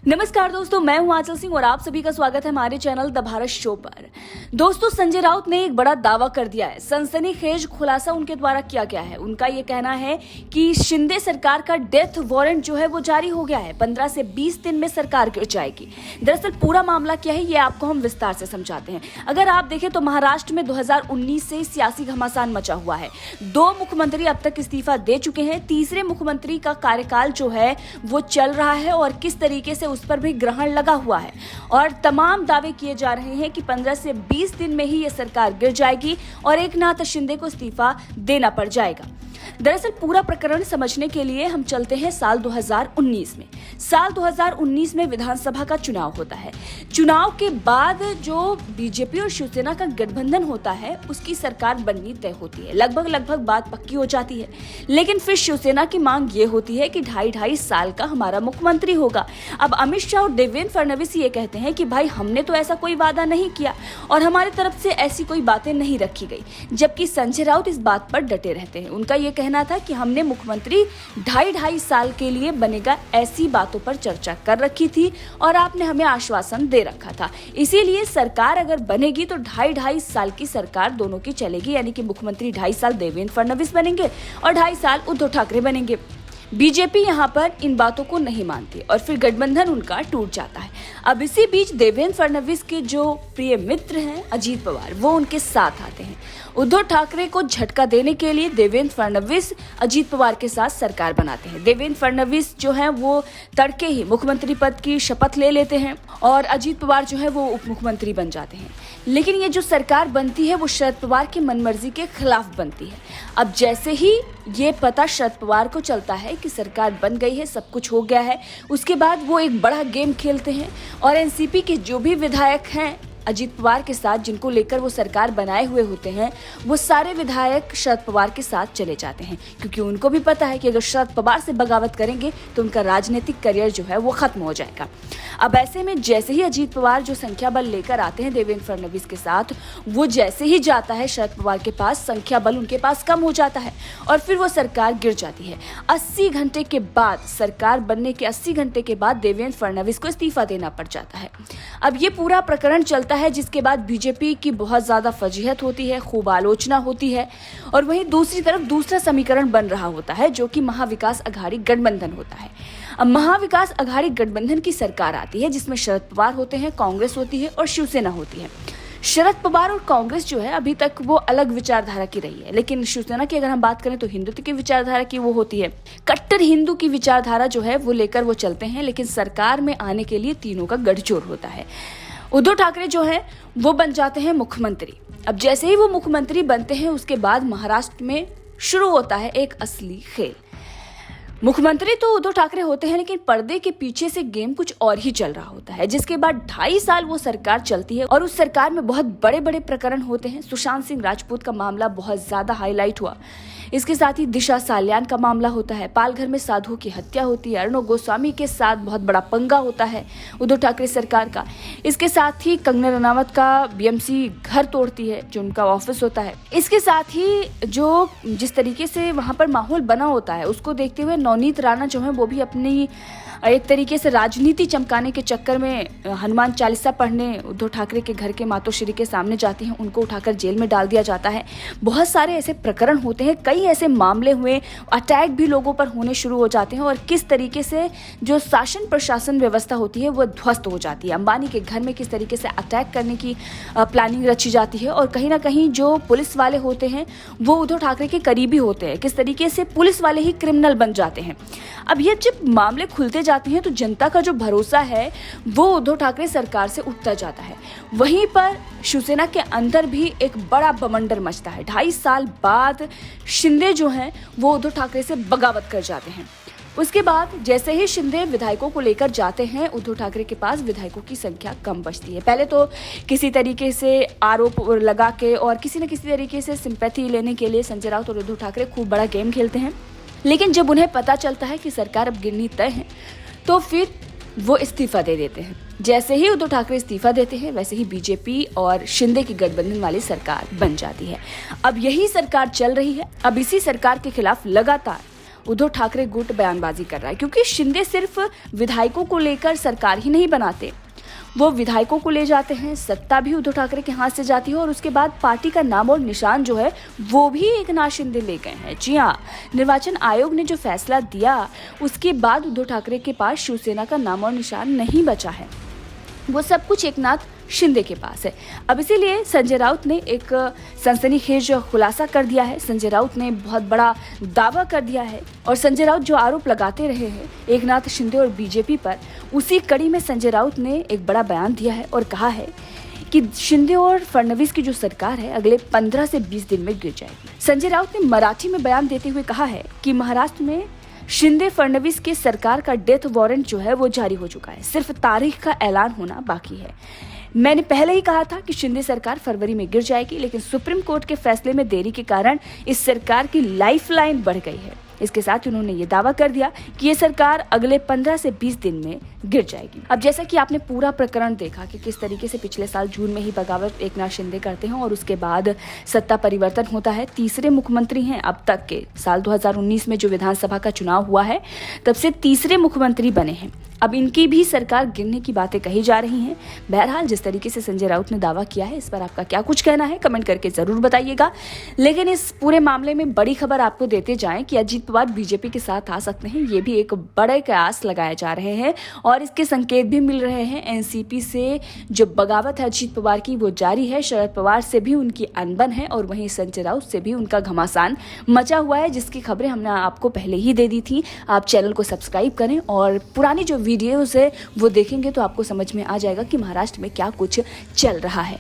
नमस्कार दोस्तों, मैं हूं आंचल सिंह और आप सभी का स्वागत है हमारे चैनल द भारत शो पर। दोस्तों, संजय राउत ने एक बड़ा दावा कर दिया है। सनसनीखेज खुलासा उनके द्वारा किया गया है। उनका ये कहना है कि शिंदे सरकार का डेथ वारंट जो है वो जारी हो गया है। 15 से 20 दिन में सरकार गिर जाएगी। दरअसल पूरा मामला क्या है ये आपको हम विस्तार से समझाते हैं। अगर आप देखें तो महाराष्ट्र में 2019 से सियासी घमासान मचा हुआ है। 2 मुख्यमंत्री अब तक इस्तीफा दे चुके हैं। तीसरे मुख्यमंत्री का कार्यकाल जो है वो चल रहा है और किस तरीके से उस पर भी ग्रहण लगा हुआ है और तमाम दावे किए जा रहे हैं कि 15 से 20 दिन में ही ये सरकार गिर जाएगी और एकनाथ शिंदे को इस्तीफा देना पड़ जाएगा। दरअसल पूरा प्रकरण समझने के लिए हम चलते हैं साल 2019 में। साल 2019 में विधानसभा का चुनाव होता है। चुनाव के बाद जो बीजेपी और शिवसेना का गठबंधन होता है उसकी सरकार बननी तय होती है। लगभग बात पक्की हो जाती है, लेकिन फिर शिवसेना की मांग ये होती है कि 2.5 साल का हमारा मुख्यमंत्री होगा। अब अमित शाह और देवेंद्र फडणवीस ये कहते हैं कि भाई हमने तो ऐसा कोई वादा नहीं किया और हमारी तरफ से ऐसी कोई बातें नहीं रखी गई, जबकि संजय राउत इस बात पर डटे रहते हैं। उनका ये कहना था कि हमने मुख्यमंत्री 2.5 साल के लिए बनेगा ऐसी बातों पर चर्चा कर रखी थी और आपने हमें आश्वासन दे रखा था। इसीलिए सरकार अगर बनेगी तो 2.5 साल की सरकार दोनों की चलेगी, यानी कि मुख्यमंत्री 2.5 साल देवेंद्र फडणवीस बनेंगे और 2.5 साल उद्धव ठाकरे बनेंगे। बीजेपी यहाँ पर इन बातों को नहीं मानती और फिर गठबंधन उनका टूट जाता है। अब इसी बीच देवेंद्र फडणवीस के जो प्रिय मित्र हैं अजीत पवार, वो उनके साथ आते हैं। उद्धव ठाकरे को झटका देने के लिए देवेंद्र फडणवीस अजीत पवार के साथ सरकार बनाते हैं। देवेंद्र फडणवीस जो है वो तड़के ही मुख्यमंत्री पद की शपथ ले लेते हैं और अजीत पवार जो है वो उप मुख्यमंत्री बन जाते हैं। लेकिन ये जो सरकार बनती है वो शरद पवार की मनमर्जी के खिलाफ बनती है। अब जैसे ही ये पता शरद पवार को चलता है कि सरकार बन गई है, सब कुछ हो गया है, उसके बाद वो एक बड़ा गेम खेलते हैं और एनसीपी के जो भी विधायक हैं अजीत पवार के साथ, जिनको लेकर वो सरकार बनाए हुए होते हैं, वो सारे विधायक शरद पवार के साथ चले जाते हैं, क्योंकि उनको भी पता है कि अगर शरद पवार से बगावत करेंगे तो उनका राजनीतिक करियर जो है वो खत्म हो जाएगा। अब ऐसे में जैसे ही अजीत पवार जो संख्या बल लेकर आते हैं देवेंद्र फडणवीस के साथ, वो जैसे ही जाता है शरद पवार के पास, संख्या बल उनके पास कम हो जाता है और फिर वो सरकार गिर जाती है। 80 घंटे के बाद, सरकार बनने के 80 घंटे के बाद देवेंद्र फडणवीस को इस्तीफा देना पड़ जाता है। अब ये पूरा प्रकरण चलता है, जिसके बाद बीजेपी की बहुत ज्यादा फजीहत होती है, खूब आलोचना होती है और वहीं दूसरी तरफ दूसरा समीकरण बन रहा होता है जो कि महाविकास अघाड़ी गठबंधन होता है। अब महाविकास अघाड़ी गठबंधन की सरकार आती है जिसमें शरद पवार होते हैं, कांग्रेस होती है और शिवसेना होती है। शरद पवार और कांग्रेस जो है अभी तक वो अलग विचारधारा की रही है, लेकिन शिवसेना की अगर हम बात करें तो हिंदुत्व की विचारधारा की वो होती है। कट्टर हिंदू की विचारधारा जो है वो लेकर वो चलते हैं, लेकिन सरकार में आने के लिए तीनों का गठजोड़ होता है। उद्धव ठाकरे जो है वो बन जाते हैं मुख्यमंत्री। अब जैसे ही वो मुख्यमंत्री बनते हैं उसके बाद महाराष्ट्र में शुरू होता है एक असली खेल। मुख्यमंत्री तो उद्धव ठाकरे होते हैं, लेकिन पर्दे के पीछे से गेम कुछ और ही चल रहा होता है, जिसके बाद 2.5 साल वो सरकार चलती है और उस सरकार में बहुत बड़े बड़े प्रकरण होते हैं। सुशांत सिंह राजपूत का मामला बहुत ज्यादा हाईलाइट हुआ। इसके साथ ही दिशा साल्यान का मामला होता है, पालघर में साधुओं की हत्या होती है, अर्णव गोस्वामी के साथ बहुत बड़ा पंगा होता है उद्धव ठाकरे सरकार का। इसके साथ ही कंगना रनावत का बीएमसी घर तोड़ती है, जो उनका ऑफिस होता है। इसके साथ ही जो जिस तरीके से वहां पर माहौल बना होता है उसको देखते हुए नवनीत राणा जो है वो भी अपनी एक तरीके से राजनीति चमकाने के चक्कर में हनुमान चालीसा पढ़ने उद्धव ठाकरे के घर के मातोश्री के सामने जाती हैं, उनको उठाकर जेल में डाल दिया जाता है। बहुत सारे ऐसे प्रकरण होते हैं, कई ऐसे मामले हुए, अटैक भी लोगों पर होने शुरू हो जाते हैं और किस तरीके से जो शासन प्रशासन व्यवस्था होती है वो ध्वस्त हो जाती है। अंबानी के घर में किस तरीके से अटैक करने की प्लानिंग रची जाती है और कहीं ना कहीं जो पुलिस वाले होते हैं वो उद्धव ठाकरे के करीबी होते हैं, किस तरीके से पुलिस वाले ही क्रिमिनल बन जाते हैं। अब ये जब मामले खुलते जाते हैं तो जनता का जो भरोसा है वो उद्धव ठाकरे सरकार से उठता जाता है। वहीं पर शिवसेना के अंदर भी एक बड़ा बवंडर मचता है। 2.5 साल बाद शिंदे जो हैं वो उद्धव ठाकरे से बगावत कर जाते हैं। उसके बाद जैसे ही शिंदे विधायकों को लेकर जाते हैं उद्धव ठाकरे के पास, विधायकों की संख्या कम बचती है। पहले तो किसी तरीके से आरोप लगा के और किसी न किसी तरीके से सिंपैथी लेने के लिए संजय राउत और उद्धव ठाकरे खूब बड़ा गेम खेलते हैं, लेकिन जब उन्हें पता चलता है कि सरकार अब गिरनी तय है तो फिर वो इस्तीफा दे देते हैं। जैसे ही उद्धव ठाकरे इस्तीफा देते हैं वैसे ही बीजेपी और शिंदे की गठबंधन वाली सरकार बन जाती है। अब यही सरकार चल रही है। अब इसी सरकार के खिलाफ लगातार उद्धव ठाकरे गुट बयानबाजी कर रहा है, क्योंकि शिंदे सिर्फ विधायकों को लेकर सरकार ही नहीं बनाते, वो विधायकों को ले जाते हैं, सत्ता भी उद्धव ठाकरे के हाथ से जाती है और उसके बाद पार्टी का नाम और निशान जो है वो भी एकनाथ शिंदे ले गए हैं। जी हाँ, निर्वाचन आयोग ने जो फैसला दिया उसके बाद उद्धव ठाकरे के पास शिवसेना का नाम और निशान नहीं बचा है, वो सब कुछ एकनाथ शिंदे के पास है। अब इसीलिए संजय राउत ने एक सनसनीखेज खुलासा कर दिया है। संजय राउत ने बहुत बड़ा दावा कर दिया है और संजय राउत जो आरोप लगाते रहे हैं एकनाथ शिंदे और बीजेपी पर, उसी कड़ी में संजय राउत ने एक बड़ा बयान दिया है और कहा है कि शिंदे और फडणवीस की जो सरकार है अगले 15 से 20 दिन में गिर जाएगी। संजय राउत ने मराठी में बयान देते हुए कहा है कि महाराष्ट्र में शिंदे फडणवीस के सरकार का डेथ वारंट जो है वो जारी हो चुका है, सिर्फ तारीख का ऐलान होना बाकी है। मैंने पहले ही कहा था कि शिंदे सरकार फरवरी में गिर जाएगी, लेकिन सुप्रीम कोर्ट के फैसले में देरी के कारण इस सरकार की लाइफलाइन बढ़ गई है। इसके साथ उन्होंने ये दावा कर दिया कि ये सरकार अगले 15 से 20 दिन में गिर जाएगी। अब जैसा कि आपने पूरा प्रकरण देखा कि किस तरीके से पिछले साल जून में ही बगावत एकनाथ शिंदे करते हैं और उसके बाद सत्ता परिवर्तन होता है। तीसरे मुख्यमंत्री हैं अब तक के, साल 2019 में जो विधानसभा का चुनाव हुआ है तब से तीसरे मुख्यमंत्री बने हैं। अब इनकी भी सरकार गिरने की बातें कही जा रही हैं। बहरहाल जिस तरीके से संजय राउत ने दावा किया है, इस पर आपका क्या कुछ कहना है कमेंट करके जरूर बताइएगा। लेकिन इस पूरे मामले में बड़ी खबर आपको देते जाएं कि अजीत पवार बीजेपी के साथ आ सकते हैं, ये भी एक बड़े कयास लगाए जा रहे हैं और इसके संकेत भी मिल रहे हैं। एनसीपी से जो बगावत है अजीत पवार की वो जारी है, शरद पवार से भी उनकी अनबन है और वहीं संजय राउत से भी उनका घमासान मचा हुआ है, जिसकी खबरें हमने आपको पहले ही दे दी थी। आप चैनल को सब्सक्राइब करें और पुरानी जो वीडियोस है वो देखेंगे तो आपको समझ में आ जाएगा कि महाराष्ट्र में क्या कुछ चल रहा है।